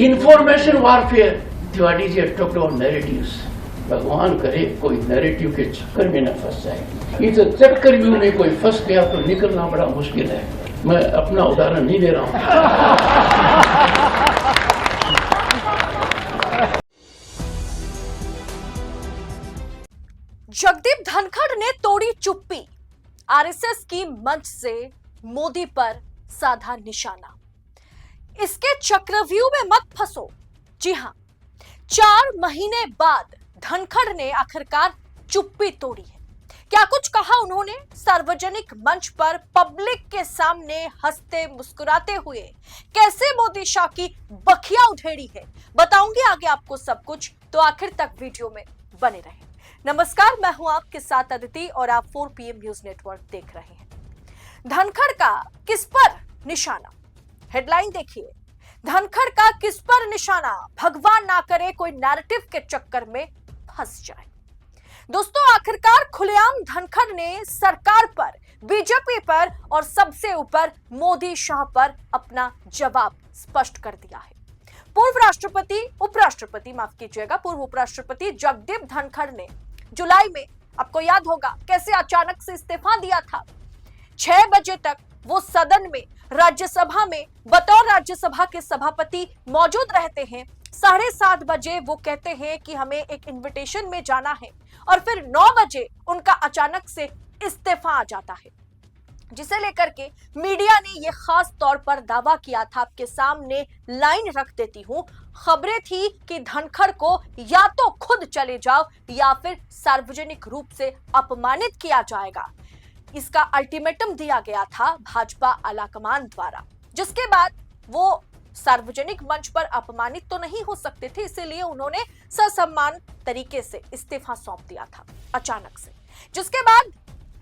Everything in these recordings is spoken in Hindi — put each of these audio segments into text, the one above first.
Information warfare, Tiwari ji talked about narratives. भगवान करे कोई नैरेटिव के चक्कर में न फंस जाए। इस चक्कर में कोई फंस गया तो निकलना बड़ा मुश्किल है। मैं अपना उदाहरण नहीं दे रहा हूं। जगदीप धनखड़ ने तोड़ी चुप्पी, आरएसएस की मंच से मोदी पर साधा निशाना। इसके चक्रव्यूह में मत फंसो। जी हां, 4 महीने बाद धनखड़ ने आखिरकार चुप्पी तोड़ी है। क्या कुछ कहा उन्होंने सार्वजनिक मंच पर, पब्लिक के सामने हंसते मुस्कुराते हुए कैसे मोदी शाह की बखिया उधेड़ी है, बताऊंगी आगे आपको सब कुछ, तो आखिर तक वीडियो में बने रहें। नमस्कार, मैं हूं आपके साथ अदिति और आप 4 PM न्यूज नेटवर्क देख रहे हैं। धनखड़ का किस पर निशाना, हेडलाइन देखिए। धनखड़ का किस पर निशाना, भगवान ना करे कोई नैरेटिव के चक्कर में फंस जाए। दोस्तों, आखिरकार खुलेआम धनखड़ ने सरकार पर, बीजेपी पर और सबसे ऊपर मोदी शाह पर अपना जवाब स्पष्ट कर दिया है। पूर्व राष्ट्रपति, उपराष्ट्रपति माफ कीजिएगा, पूर्व उपराष्ट्रपति जगदीप धनखड़ ने जुलाई में, आपको याद होगा, कैसे अचानक से इस्तीफा दिया था। 6 बजे तक वो सदन में, राज्यसभा में बतौर राज्यसभा के सभापति मौजूद रहते हैं। 7:30 बजे वो कहते हैं कि हमें एक इनविटेशन में जाना है और फिर 9 बजे उनका अचानक से इस्तीफा आ जाता है, जिसे लेकर के मीडिया ने यह खास तौर पर दावा किया था। आपके सामने लाइन रख देती हूं। खबरें थी कि धनखड़ को या तो खुद चले जाओ या फिर सार्वजनिक रूप से अपमानित किया जाएगा। इसका अल्टीमेटम दिया गया था भाजपा आलाकमान द्वारा, जिसके बाद वो सार्वजनिक मंच पर अपमानित तो नहीं हो सकते थे, इसीलिए उन्होंने ससम्मान तरीके से इस्तीफा सौंप दिया था अचानक से, जिसके बाद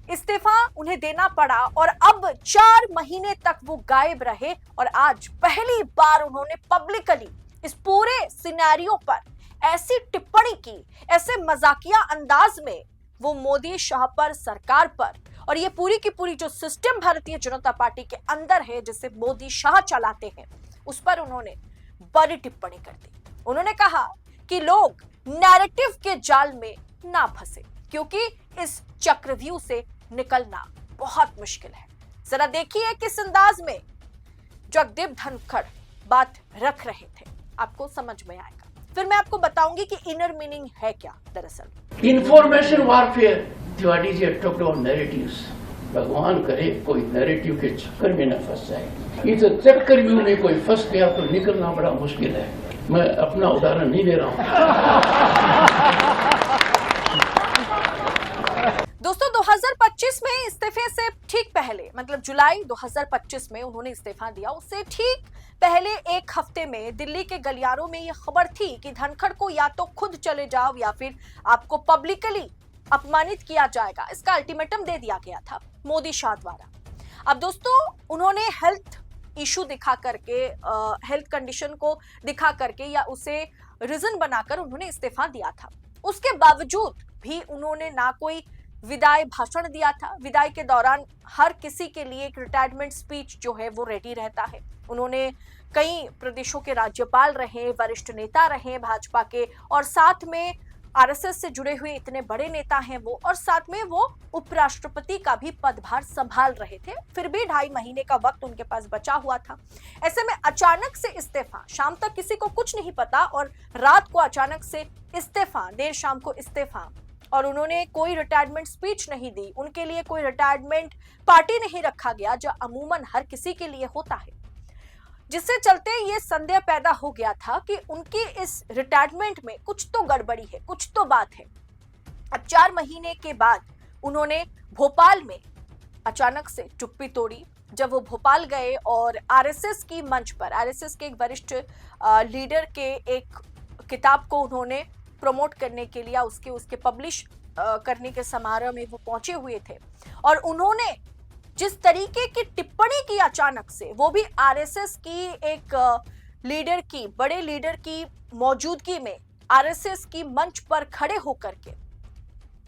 इस्तीफा उन्हें देना पड़ा और अब 4 महीने तक वो गायब रहे। और आज पहली बार उन्होंने पब्लिकली इस पूरे सिनेरियो पर ऐसी टिप्पणी की, ऐसे मजाकिया अंदाज में वो मोदी शाह पर, सरकार पर और ये पूरी की पूरी जो सिस्टम भारतीय जनता पार्टी के अंदर है, जिसे मोदी शाह चलाते हैं, उस पर उन्होंने बड़ी टिप्पणी कर दी। उन्होंने कहा कि लोग नैरेटिव के जाल में ना फंसे, क्योंकि इस चक्रव्यूह से निकलना बहुत मुश्किल है। जरा देखिए किस अंदाज में जगदीप धनखड़ बात रख रहे थे, आपको समझ में आएगा। फिर मैं आपको बताऊंगी कि इनर मीनिंग है क्या दरअसल। Information warfare, Tiwari ji talked about narratives. भगवान करे कोई नैरेटिव के चक्कर में न फंस जाए। इस चक्कर में कोई फंस गया तो निकलना बड़ा मुश्किल है। मैं अपना उदाहरण नहीं दे रहा हूं। दोस्तों, 2025 में इस्तीफे से ठीक पहले, मतलब जुलाई 2025 में उन्होंने इस्तीफा दिया, उससे ठीक पहले एक हफ्ते में दिल्ली के गलियारों में यह खबर थी कि धनखड़ को या तो खुद चले जाओ या फिर आपको पब्लिकली अपमानित किया जाएगा। इसका अल्टीमेटम दे दिया गया था मोदी शाह द्वारा। अब दोस्तों, उन्होंने हेल्थ इशू दिखा करके, हेल्थ कंडीशन को दिखा करके या उसे रीजन बनाकर उन्होंने इस्तीफा दिया था। उसके बावजूद भी उन्होंने ना कोई विदाई भाषण दिया था। विदाई के दौरान हर किसी के लिए एक रिटायरमेंट स्पीच जो है वो रेडी रहता है। उन्होंने कई प्रदेशों के राज्यपाल रहे, वरिष्ठ नेता रहे भाजपा के, और साथ में आरएसएस से जुड़े हुए इतने बड़े नेता हैं वो, और साथ में वो उपराष्ट्रपति का भी पदभार संभाल रहे थे। फिर भी 2.5 महीने का वक्त उनके पास बचा हुआ था। ऐसे में अचानक से इस्तीफा, शाम तक किसी को कुछ नहीं पता और रात को अचानक से इस्तीफा, देर शाम को इस्तीफा, और उन्होंने कोई रिटायरमेंट स्पीच नहीं दी। उनके लिए कोई रिटायरमेंट पार्टी नहीं रखा गया, जो अमूमन हर किसी के लिए होता है, जिससे चलते ये संदेह पैदा हो गया था कि उनकी इस रिटायरमेंट में कुछ तो गड़बड़ी है, कुछ तो बात है। अब 4 महीने के बाद उन्होंने भोपाल में अचानक से चुप्पी तोड़ी। जब वो भोपाल गए और आरएसएस की मंच पर, आरएसएस के एक वरिष्ठ लीडर के एक किताब को उन्होंने प्रमोट करने के लिए, उसके पब्लिश करने के समारोह में वो पहुंचे हुए थे, और उन्होंने जिस तरीके की टिप्पणी की अचानक से, वो भी आरएसएस की एक लीडर की, बड़े लीडर की मौजूदगी में, आरएसएस की मंच पर खड़े होकर के,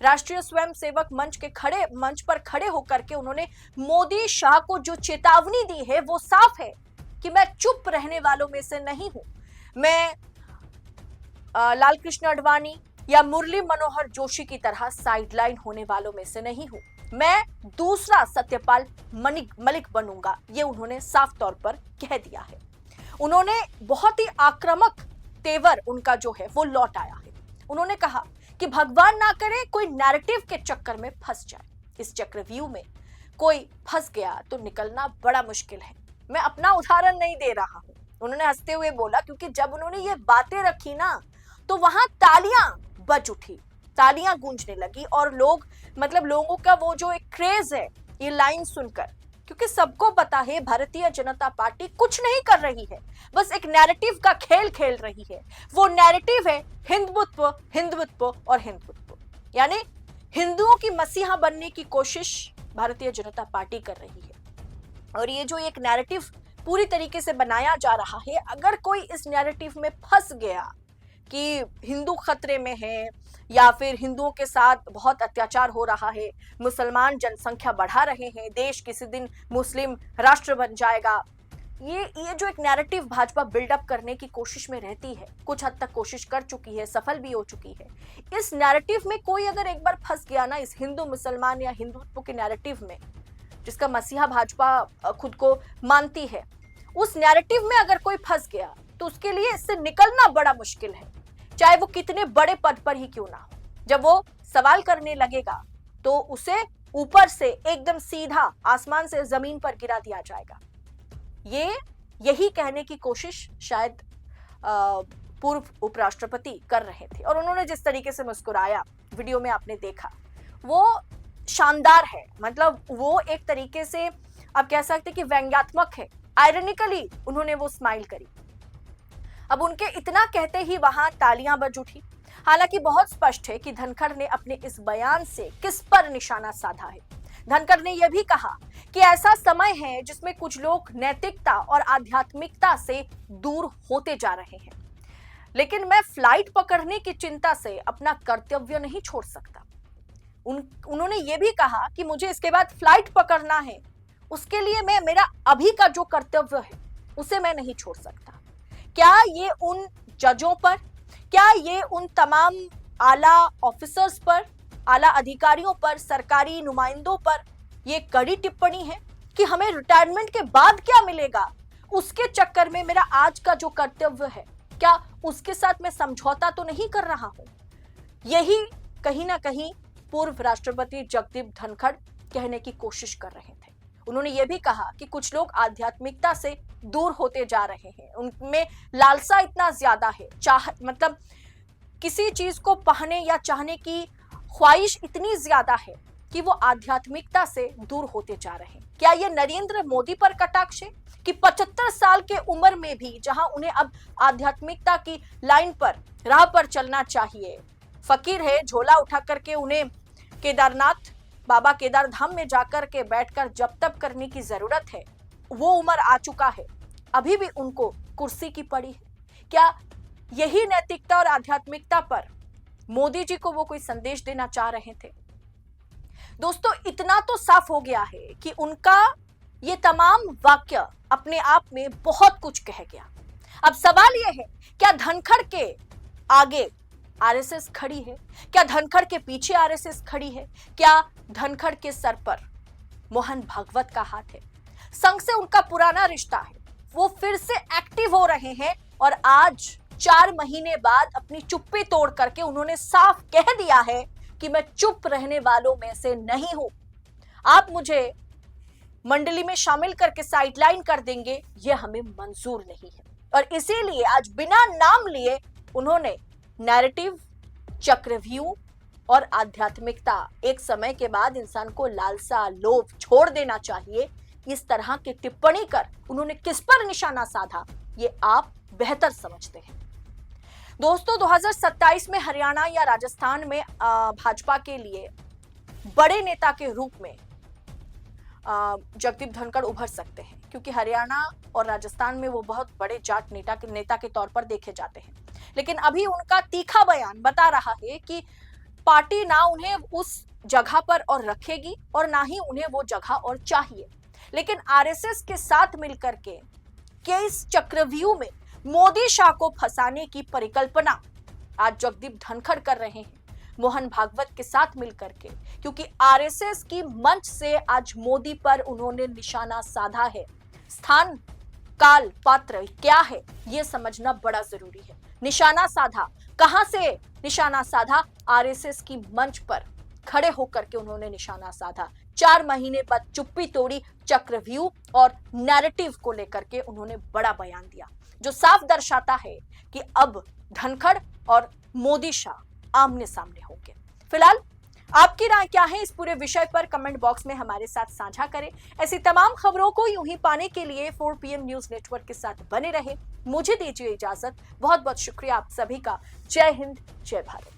राष्ट्रीय स्वयंसेवक मंच पर खड़े होकर के उन्होंने मोदी शाह को जो चेतावनी दी है वो साफ है कि मैं चुप रहने वालों में से नहीं हूं। मैं लाल कृष्ण आडवाणी या मुरली मनोहर जोशी की तरह साइडलाइन होने वालों में से नहीं हूं। मैं दूसरा सत्यपाल मलिक बनूंगा, ये उन्होंने साफ तौर पर कह दिया है। उन्होंने बहुत ही आक्रामक तेवर उनका जो है वो लौट आया है। उन्होंने कहा कि भगवान ना करे कोई नैरेटिव के चक्कर में फंस जाए। इस चक्रव्यूह में कोई फंस गया तो निकलना बड़ा मुश्किल है। मैं अपना उदाहरण नहीं दे रहा हूं, उन्होंने हंसते हुए बोला, क्योंकि जब उन्होंने ये बातें रखी ना तो वहां तालियां बज उठी, तालियां गूंजने लगी और लोगों का वो जो एक क्रेज है ये लाइन सुनकर, क्योंकि सबको पता है भारतीय जनता पार्टी कुछ नहीं कर रही है, बस एक नैरेटिव का खेल खेल रही है। वो नैरेटिव है हिंदुत्व, हिंदुत्व और हिंदुत्व, यानी हिंदुओं की मसीहा बनने की कोशिश भारतीय जनता पार्टी कर रही है। और ये जो एक नैरेटिव पूरी तरीके से बनाया जा रहा है, अगर कोई इस नैरेटिव में फंस गया कि हिंदू खतरे में है या फिर हिंदुओं के साथ बहुत अत्याचार हो रहा है, मुसलमान जनसंख्या बढ़ा रहे हैं, देश किसी दिन मुस्लिम राष्ट्र बन जाएगा, ये जो एक नैरेटिव भाजपा बिल्डअप करने की कोशिश में रहती है, कुछ हद तक कोशिश कर चुकी है, सफल भी हो चुकी है। इस नैरेटिव में कोई अगर एक बार फंस गया ना, इस हिंदू मुसलमान या हिंदुत्व के नैरेटिव में, जिसका मसीहा भाजपा खुद को मानती है, उस नैरेटिव में अगर कोई फंस गया तो उसके लिए इससे निकलना बड़ा मुश्किल है, चाहे वो कितने बड़े पद पर ही क्यों ना हो। जब वो सवाल करने लगेगा तो उसे ऊपर से एकदम सीधा आसमान से जमीन पर गिरा दिया जाएगा। यही कहने की कोशिश शायद पूर्व उपराष्ट्रपति कर रहे थे, और उन्होंने जिस तरीके से मुस्कुराया, वीडियो में आपने देखा, वो शानदार है। मतलब वो एक तरीके से आप कह सकते हैं कि व्यंग्यात्मक है, आयरनिकली उन्होंने वो स्माइल करी। अब उनके इतना कहते ही वहां तालियां बज उठी। हालांकि बहुत स्पष्ट है कि धनखड़ ने अपने इस बयान से किस पर निशाना साधा है। धनखड़ ने यह भी कहा कि ऐसा समय है जिसमें कुछ लोग नैतिकता और आध्यात्मिकता से दूर होते जा रहे हैं, लेकिन मैं फ्लाइट पकड़ने की चिंता से अपना कर्तव्य नहीं छोड़ सकता। उन्होंने ये भी कहा कि मुझे इसके बाद फ्लाइट पकड़ना है, उसके लिए मेरा अभी का जो कर्तव्य है उसे मैं नहीं छोड़ सकता। क्या ये उन जजों पर, क्या ये उन तमाम आला ऑफिसर्स पर, आला अधिकारियों पर, सरकारी नुमाइंदों पर ये कड़ी टिप्पणी है कि हमें रिटायरमेंट के बाद क्या मिलेगा, उसके चक्कर में मेरा आज का जो कर्तव्य है, क्या उसके साथ मैं समझौता तो नहीं कर रहा हूं? यही कहीं ना कहीं पूर्व राष्ट्रपति जगदीप धनखड़ कहने की कोशिश कर रहे थे। उन्होंने ये भी कहा कि कुछ लोग आध्यात्मिकता से दूर होते जा रहे हैं, उनमें लालसा इतना ज्यादा है, मतलब किसी चीज को पाने या चाहने की ख्वाहिश इतनी ज्यादा है कि वो आध्यात्मिकता से दूर होते जा रहे हैं। क्या ये नरेंद्र मोदी पर कटाक्ष है कि 75 साल के उम्र में भी जहां उन्हें अब आध्यात्मिकता की लाइन पर, राह पर चलना चाहिए, फकीर है, झोला उठा करके उन्हें केदारनाथ, बाबा केदार धाम में जाकर के बैठकर जप तप करने की जरूरत है, वो उम्र आ चुका है, अभी भी उनको कुर्सी की पड़ी है। क्या यही नैतिकता और आध्यात्मिकता पर मोदी जी को वो कोई संदेश देना चाह रहे थे? दोस्तों, इतना तो साफ हो गया है कि उनका ये तमाम वाक्य अपने आप में बहुत कुछ कह गया। अब सवाल यह है, क्या धनखड़ के आगे आरएसएस खड़ी है? क्या धनखड़ के पीछे आरएसएस खड़ी है? क्या धनखड़ के सर पर मोहन भागवत का हाथ है? संघ से उनका पुराना रिश्ता है, वो फिर से एक्टिव हो रहे हैं और आज 4 महीने बाद अपनी चुप्पी तोड़ करके उन्होंने साफ कह दिया है कि मैं चुप रहने वालों में से नहीं हूं, आप मुझे मंडली में शामिल करके साइडलाइन कर देंगे, यह हमें मंजूर नहीं है। और इसीलिए आज बिना नाम लिए उन्होंने नैरेटिव, चक्रव्यूह और आध्यात्मिकता, एक समय के बाद इंसान को लालसा, लोभ छोड़ देना चाहिए, इस तरह की टिप्पणी कर उन्होंने किस पर निशाना साधा, ये आप बेहतर समझते हैं। दोस्तों, 2027 में हरियाणा या राजस्थान में भाजपा के लिए बड़े नेता के रूप में जगदीप धनखड़ उभर सकते हैं, क्योंकि हरियाणा और राजस्थान में वो बहुत बड़े जाट नेता के तौर पर देखे जाते हैं। लेकिन अभी उनका तीखा बयान बता रहा है कि पार्टी ना उन्हें उस जगह पर और रखेगी और ना ही उन्हें वो जगह और चाहिए। लेकिन आरएसएस के साथ मिलकर के इस चक्रव्यूह में मोदी शाह को फंसाने की परिकल्पना आज जगदीप धनखड़ कर रहे हैं मोहन भागवत के साथ मिलकर के, क्योंकि आरएसएस की मंच से आज मोदी पर उन्होंने निशाना साधा है। स्थान काल पात्र क्या है यह समझना बड़ा जरूरी है। निशाना साधा, कहां से निशाना साधा? आरएसएस की मंच पर खड़े होकर के उन्होंने निशाना साधा। 4 महीने बाद चुप्पी तोड़ी, चक्रव्यूह और नैरेटिव को लेकर के उन्होंने बड़ा बयान दिया, जो साफ दर्शाता है कि अब धनखड़ और मोदी शाह आमने सामने होंगे। फिलहाल आपकी राय क्या है इस पूरे विषय पर कमेंट बॉक्स में हमारे साथ साझा करें। ऐसी तमाम खबरों को यूं ही पाने के लिए 4 PM न्यूज नेटवर्क के साथ बने रहे। मुझे दीजिए इजाजत। बहुत बहुत शुक्रिया आप सभी का। जय हिंद, जय भारत।